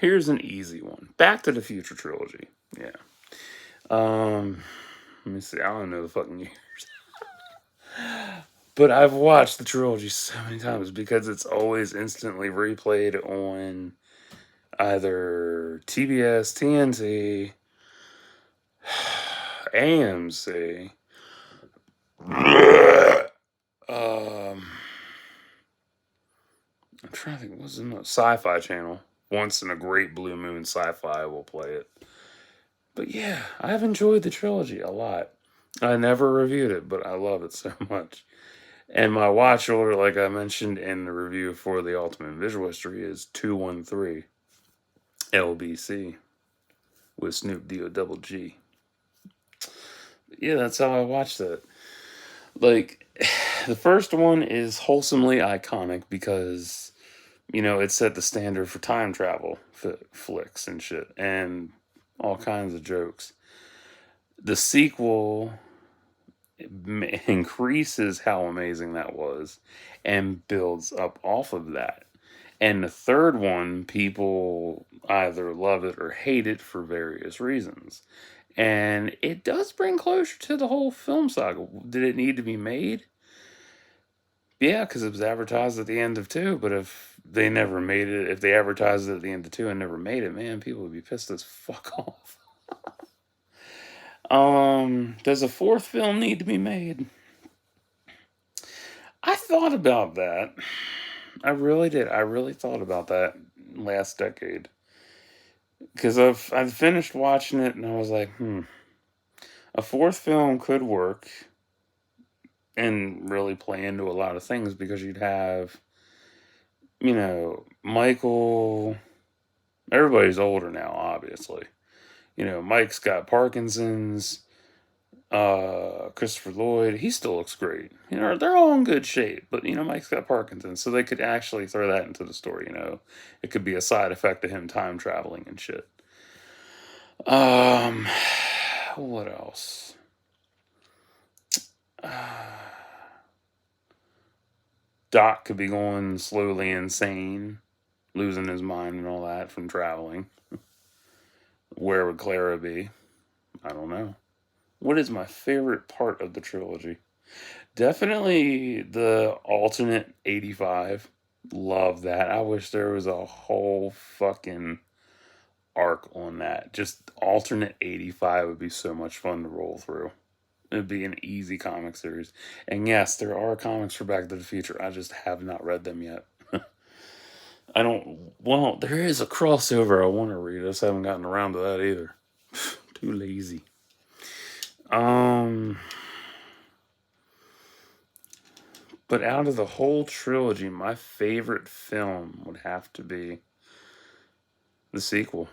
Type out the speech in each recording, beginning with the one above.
here's an easy one. Back to the Future trilogy. Yeah. Let me see. I don't know the fucking years. But I've watched the trilogy so many times because it's always instantly replayed on either TBS, TNT, AMC, um, I'm trying to think, what's the Sci-Fi Channel? Once in a great blue moon, Sci-Fi will play it. But yeah, I've enjoyed the trilogy a lot. I never reviewed it, but I love it so much. And my watch order, like I mentioned in the review for the Ultimate Visual History, is 213 LBC with Snoop D O double G. Yeah, that's how I watched that. Like, the first one is wholesomely iconic because, it set the standard for time travel flicks and shit, and all kinds of jokes. The sequel increases how amazing that was and builds up off of that. And the third one, people either love it or hate it for various reasons. And it does bring closure to the whole film saga. Did it need to be made? Yeah, because it was advertised at the end of two. But if they never made it, if they advertised it at the end of two and never made it, man, people would be pissed as fuck off. Does a fourth film need to be made? I thought about that. I really did. I really thought about that last decade. Because I've finished watching it and I was like, a fourth film could work and really play into a lot of things because you'd have, Michael. Everybody's older now, obviously. Mike's got Parkinson's. Christopher Lloyd, he still looks great. They're all in good shape, but Mike's got Parkinson's, so they could actually throw that into the story. It could be a side effect of him time traveling and shit. Um, what else? Doc could be going slowly insane, losing his mind and all that from traveling. Where would Clara be? I don't know. What is my favorite part of the trilogy? Definitely the alternate 85. Love that. I wish there was a whole fucking arc on that. Just alternate 85 would be so much fun to roll through. It'd be an easy comic series. And yes, there are comics for Back to the Future. I just have not read them yet. I don't. Well, there is a crossover I want to read. I just haven't gotten around to that either. Too lazy. But out of the whole trilogy, my favorite film would have to be the sequel.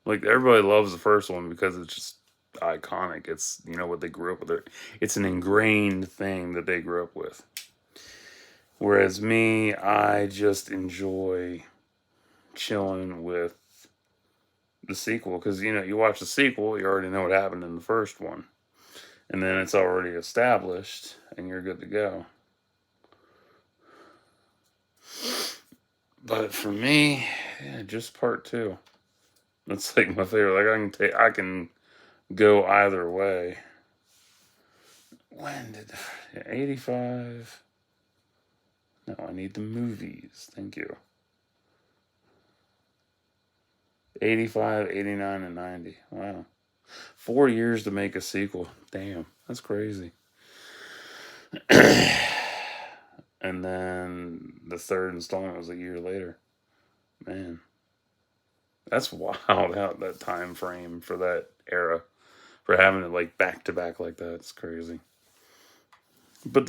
Like, everybody loves the first one because it's just iconic. It's, what they grew up with. It's an ingrained thing that they grew up with. Whereas me, I just enjoy chilling with the sequel because, you watch the sequel, you already know what happened in the first one. And then it's already established and you're good to go. But for me, yeah, just part two. That's like my favorite. Like I can go either way. When did 85? No, I need the movies. Thank you. 85, 89, and 90. Wow. 4 years to make a sequel. Damn, that's crazy. And then the third installment was a year later. Man, that's wild how that time frame for that era, for having it like back to back like that. It's crazy. But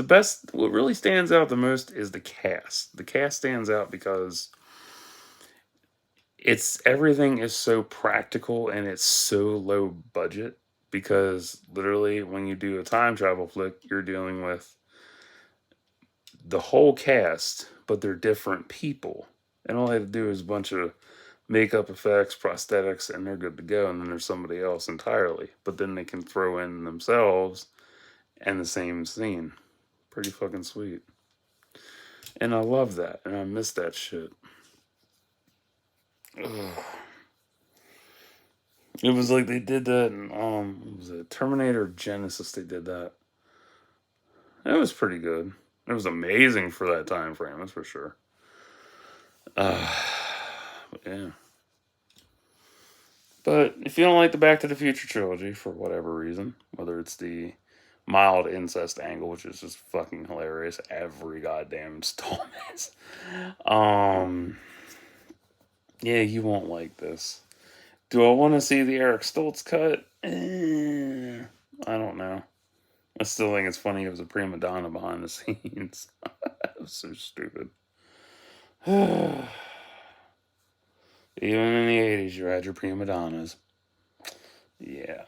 what really stands out the most is the cast. The cast stands out because everything is so practical and it's so low budget. Because literally, when you do a time travel flick, you're dealing with the whole cast, but they're different people. And all they have to do is a bunch of makeup effects, prosthetics, and they're good to go. And then there's somebody else entirely. But then they can throw in themselves and the same scene. Pretty fucking sweet. And I love that. And I miss that shit. Ugh. It was like they did that in what was it Terminator Genesis? They did that. It was pretty good. It was amazing for that time frame. That's for sure. Uh, yeah. But if you don't like the Back to the Future trilogy for whatever reason, whether it's the mild incest angle, which is just fucking hilarious every goddamn installment, um, yeah, you won't like this. Do I want to see the Eric Stoltz cut? I don't know. I still think it's funny it was a prima donna behind the scenes. That was so stupid. Even in the 80s, you had your prima donnas. Yeah.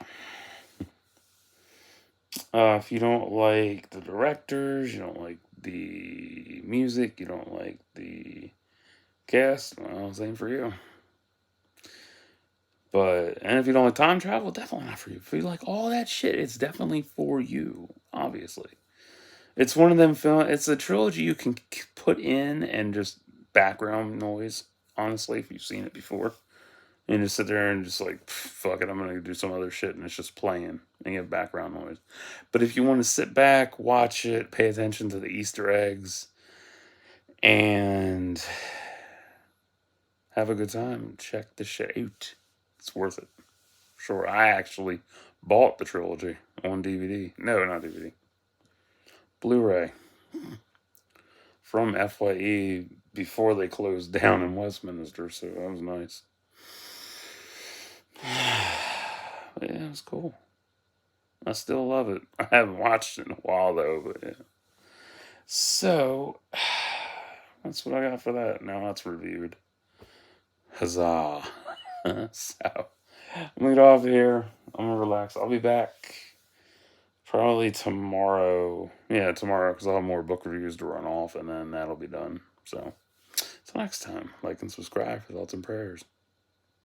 If you don't like the directors, you don't like the music, you don't like the cast, well, same for you. And if you don't like time travel, definitely not for you. If you like all that shit, it's definitely for you, obviously. It's one of them it's a trilogy you can put in and just background noise, honestly, if you've seen it before. And just sit there and just like, fuck it, I'm gonna do some other shit, and it's just playing and you have background noise. But if you want to sit back, watch it, pay attention to the Easter eggs, and have a good time, check the shit out. It's worth it. Sure, I actually bought the trilogy on DVD. No, not DVD. Blu-ray from FYE before they closed down in Westminster, so that was nice. Yeah, it was cool. I still love it. I haven't watched it in a while though, but yeah. So that's what I got for that. Now that's reviewed. Huzzah. So I'm gonna get off here. I'm gonna relax. I'll be back probably tomorrow. Yeah, tomorrow because I'll have more book reviews to run off and then that'll be done. So, till next time, like and subscribe for thoughts and prayers.